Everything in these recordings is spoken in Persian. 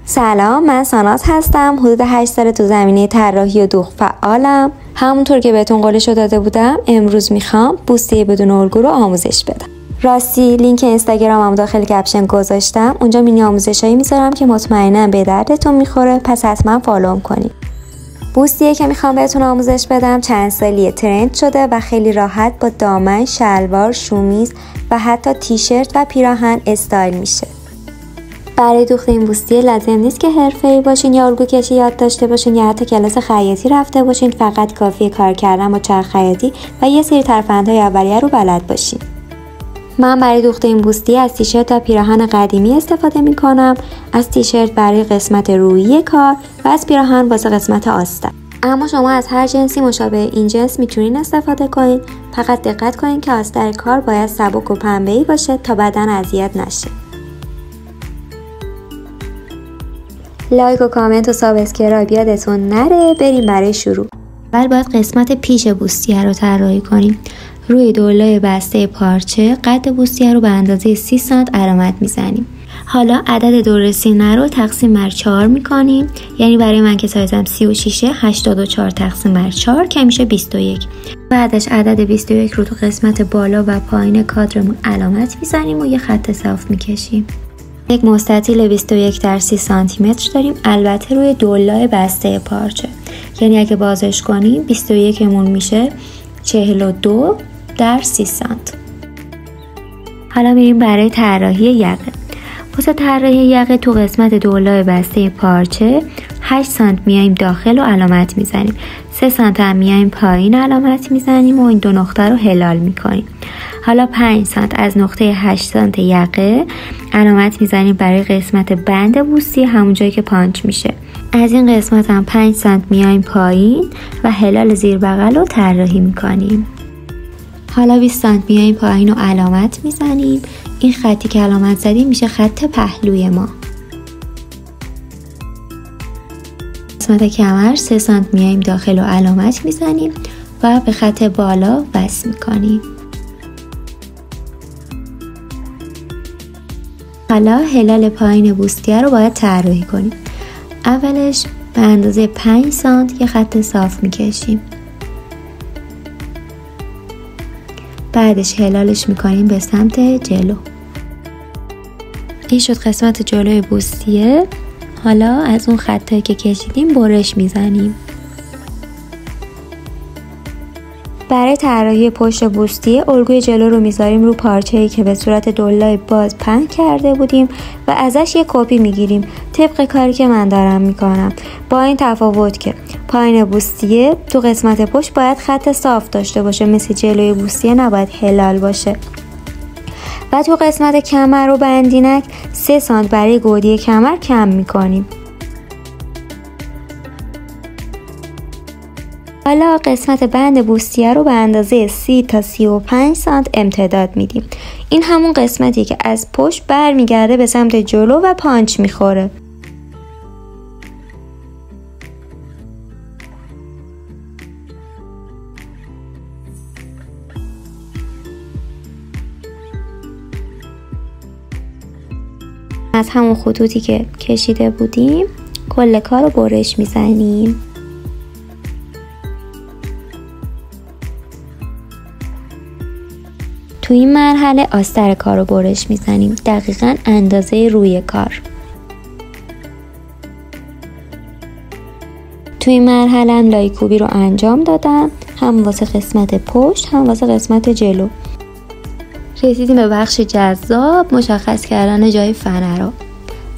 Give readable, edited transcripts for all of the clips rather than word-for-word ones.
سلام، من ساناز هستم. حدود 8 سال تو زمینه طراحی و دوغ فعالم. همونطور که بهتون قولشو داده بودم امروز میخوام بوستی بدون الگو رو آموزش بدم. راستی لینک اینستاگرامم داخل کپشن گذاشتم. اونجا مینی آموزشایی میذارم که مطمئنم به دردتون میخوره، پس حتما فالوم کنید. بوستیه که میخوام بهتون آموزش بدم چند سالیه ترند شده و خیلی راحت با دامن، شلوار، شومیز و حتی تیشرت و پیراهن استایل میشه. برای دوخت این بوستیه لازم نیست که حرفه‌ای باشین یا الگو کشی یاد داشته باشین یا حتی کلاس خیاطی رفته باشین، فقط کافیه کار کردن با چرخ خیاطی و یه سری ترفندهای اولیه رو بلد باشین. من برای دوخت این بوستیه از تیشرت و پیراهن قدیمی استفاده میکنم، از تیشرت برای قسمت رویی کار و از پیراهن واسه قسمت آستین. اما شما از هر جنسی مشابه این جنس میتونین استفاده کنین، فقط دقت کنین که آستر کار باید سبک و پنبه‌ای باشه تا بدن اذیت نشه. لایک و کامنت و سابسکرایب یادتون نره. بریم برای شروع. اول باید قسمت پیش بوستیه رو طراحی کنیم. روی دولای بسته پارچه قد بوستیه رو به اندازه 30 سانت علامت میزنیم. حالا عدد دور سینه رو تقسیم بر 4 میکنیم، یعنی برای من که سایزم 36 84 تقسیم بر 4 که میشه 21. بعدش عدد 21 رو تو قسمت بالا و پایین کادرمون علامت میزنیم و یه خط صاف میکشیم. یک مستطیل 21 در 30 سانتی متر داریم، البته روی دولای بسته پارچه، یعنی اگه بازش کنیم 21 مون میشه 42 در 30 سانت. حالا میریم برای طراحی یقه. واسه طراحی یقه تو قسمت دولای بسته پارچه 8 سانت میایم داخل و علامت میزنیم، 3 سانت هم میایم پایین علامت میزنیم و این دو نقطه رو هلال میکنیم. حالا 5 سانت از نقطه 8 سانت یقه علامت میزنیم برای قسمت بند بوستی، همون جایی که پانچ میشه. از این قسمت هم 5 سانت میایم پایین و هلال زیر بغل رو طراحی میکنیم. حالا 20 سانت میایم پایین و علامت میزنیم. این خطی که علامت زدیم میشه خط پهلوی ما. قسمت کمر 3 سانت میایم داخل و علامت میزنیم و به خط بالا وصل میکنیم. حالا هلال پایین بوستیه رو باید طراحی کنیم. اولش به اندازه 5 سانت یه خط صاف میکشیم. بعدش هلالش میکنیم به سمت جلو. این شد قسمت جلوی بوستیه. حالا از اون خطایی که کشیدیم برش میزنیم. برای طراحی پشت بوستیه الگوی جلو رو میذاریم رو پارچه‌ای که به صورت دولای باز پهن کرده بودیم و ازش یه کپی میگیریم طبق کاری که من دارم میکنم، با این تفاوت که پایین بوستیه تو قسمت پشت باید خط صاف داشته باشه، مثل جلوی بوستیه نباید هلال باشه. و تو قسمت کمر و بندینک 3 سانت برای گودی کمر کم میکنیم. حالا قسمت بند بوستیه رو به اندازه 30 تا 35 سانت امتداد میدیم. این همون قسمتی که از پشت برمیگرده به سمت جلو و پانچ میخوره. از همون خطوطی که کشیده بودیم کل کار رو برش میزنیم. تو این مرحله آستر کار رو برش میزنیم، دقیقاً اندازه روی کار. تو این مرحله هم لایکوبی رو انجام دادم، هم واسه قسمت پشت هم واسه قسمت جلو. رسیدیم به بخش جذاب، مشخص کردن جای فنر.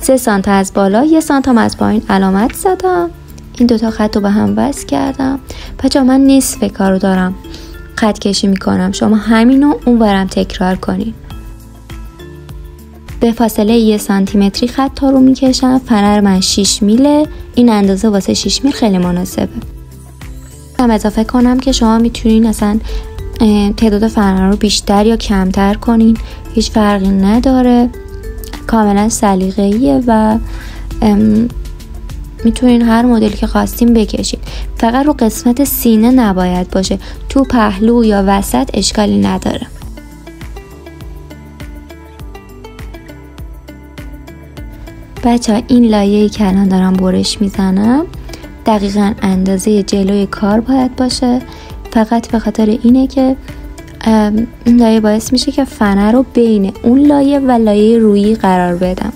3 سانت از بالا 1 سانت هم از پایین علامت زدم. این دوتا خط رو به هم وصل کردم. بچه‌ها من نصف کارو دارم خط کشی میکنم، شما همینو اونورم تکرار کنین. به فاصله 1 سانتی متری خط ها رو میکشم. فنر من 6 میله، این اندازه واسه 6 میل خیلی مناسبه. هم اضافه کنم که شما میتونین اصلا تعداد فنر رو بیشتر یا کمتر کنین، هیچ فرقی نداره، کاملا سلیقه‌ایه و میتونین هر مدلی که خواستین بکشین. فقط رو قسمت سینه نباید باشه، تو پهلو یا وسط اشکالی نداره. بچه این لایه‌ای که الان دارم برش میزنم دقیقاً اندازه جلوی کار باید باشه، فقط به خاطر اینه که این لایه باعث میشه که فنر رو بین اون لایه و لایه رویی قرار بدم.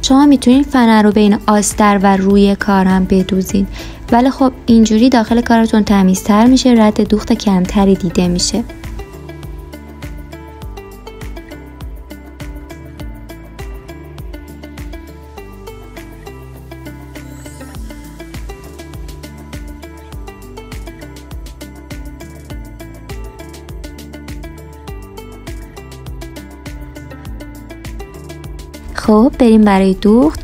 شما میتونین فنر رو بین آستر و روی کار هم بدوزین، ولی خب اینجوری داخل کارتون تمیزتر میشه، رد دوخت کمتری دیده میشه. خب بریم برای دوخت.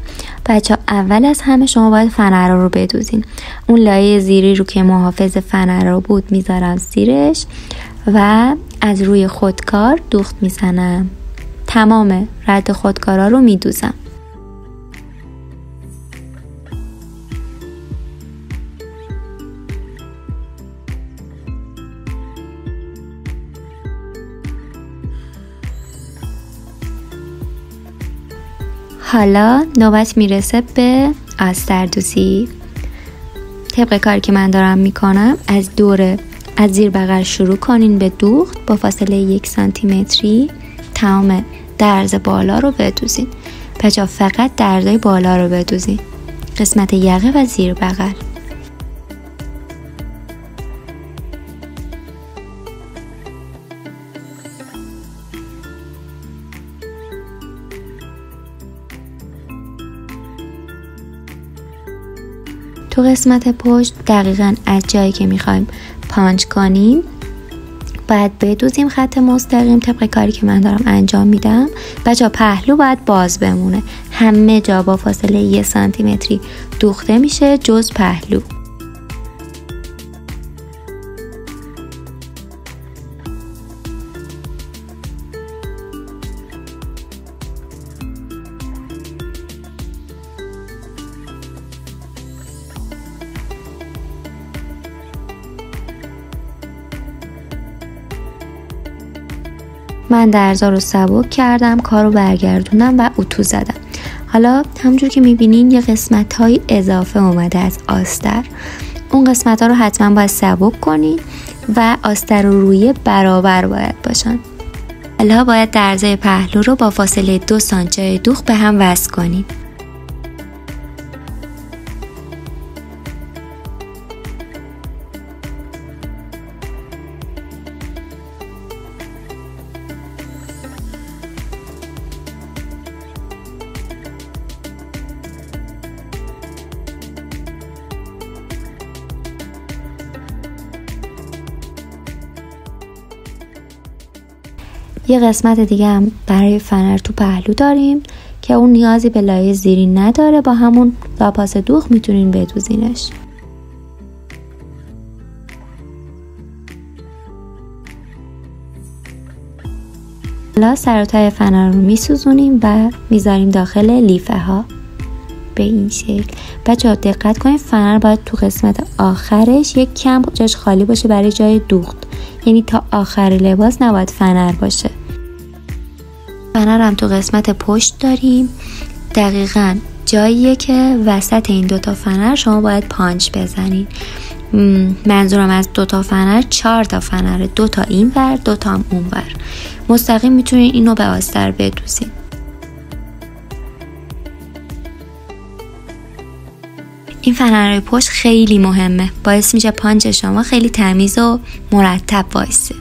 بچه اول از همه شما باید فنر رو بدوزین. اون لایه زیری رو که محافظ فنر رو بود میذارم زیرش و از روی خودکار دوخت میزنم. تمام رد خودکارا رو میدوزم. حالا نوبت میرسه به آستردوزی. طبق کاری که من دارم میکنم از زیر بغل شروع کنین به دوخت با فاصله 1 سانتیمتری تمام درز بالا رو بدوزین. بچه فقط درزای بالا رو بدوزین، قسمت یقه و زیر بغل. تو قسمت پشت دقیقاً از جایی که میخوایم پانچ کنیم باید بدوزیم خط مستقیم طبق کاری که من دارم انجام میدم. بچه پهلو باید باز بمونه، همه جا با فاصله 1 سانتیمتری دوخته میشه جز پهلو. من درزا رو سبک کردم، کارو برگردوندم و اتو زدم. حالا همونجور که میبینین یه قسمت های اضافه اومده از آستر. اون قسمت ها رو حتما باید سبک کنین و آستر و رویه برابر باید باشن. حالا باید درزای پهلو رو با فاصله 2 سانتی دوخت به هم وصل کنین. یه قسمت دیگه هم برای فنر تو پهلو داریم که اون نیازی به لایه زیری نداره، با همون لاپاس دوخت میتونین بدوزینش. حالا سر و ته فنر رو میسوزونیم و میذاریم داخل لیفه ها به این شکل. بچه‌ها دقت کنید فنر باید تو قسمت آخرش یک کم جاش خالی باشه برای جای دوخت، یعنی تا آخر لباس نباید فنر باشه. فنر هم تو قسمت پشت داریم، دقیقاً جاییه که وسط این دوتا فنر شما باید پانچ بزنید. منظورم از دوتا فنر 4 تا فنره، 2 تا این ور 2 تا هم اون ور. مستقیم میتونین اینو به آستر بدوزین. این فنرهای پشت خیلی مهمه، باعث میشه پانچ شما خیلی تمیز و مرتب وایسه.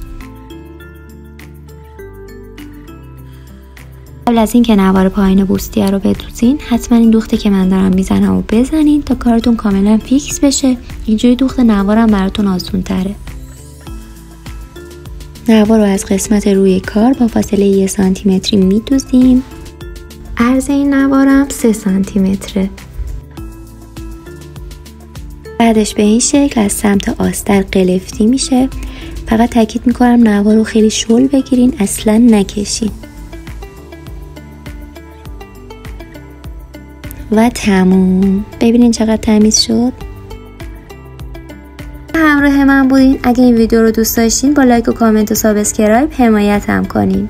قبل از اینکه نوار پایین بوستیه رو بدوزین حتما این دوخته که من دارم میزنم و بزنین تا کارتون کاملا فیکس بشه. اینجوری دوخت نوارم براتون آسون تره. نوار رو از قسمت روی کار با فاصله 1 سانتیمتری میدوزیم. عرض این نوارم 3 سانتیمتره. بعدش به این شکل از سمت آستر قلفتی میشه. فقط تاکید میکنم نوار رو خیلی شل بگیرین، اصلا نکشین. و تموم. ببینین چقدر تمیز شد. همراه من بودین. اگه این ویدیو رو دوست داشتین با لایک و کامنت و سابسکرایب حمایت هم کنین.